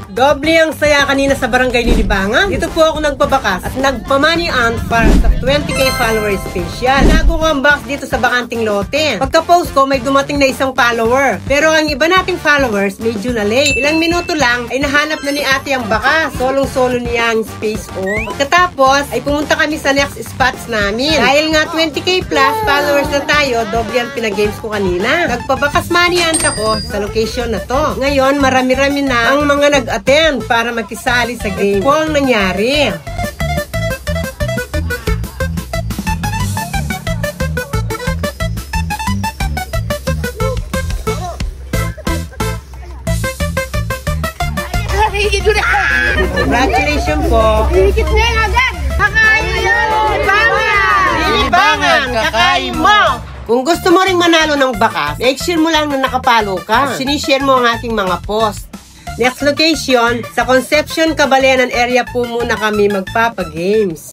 Doble ang saya kanina sa barangay Lilibangan. Dito po ako nagpabakas at nagpa-money hunt para sa 20k followers special. Nago ko ang box dito sa bakanting lote. Pagka-post ko, may dumating na isang follower. Pero ang iba nating followers, medyo na late. Ilang minuto lang ay nahanap na ni ate ang bakas. Solong-solo niya ang space o. Pagkatapos ay pumunta kami sa next spots namin. Dahil nga 20k plus followers na tayo, doble ang pinag-games ko kanina. Nagpabakas money hunt ako sa location na to. Ngayon, marami-rami na ang mga nag-attend para makisali sa game. Ito po ang nangyari. Congratulations po. Higit na yan agad. Kakain mo yan. Lilibangan, kakain mo. Kung gusto mo ring manalo ng bakas, make sure mo lang na nakapalo ka. At sinishare mo ang aking mga post. Next location, sa Concepcion, Cabaleanan area po muna kami magpapagames.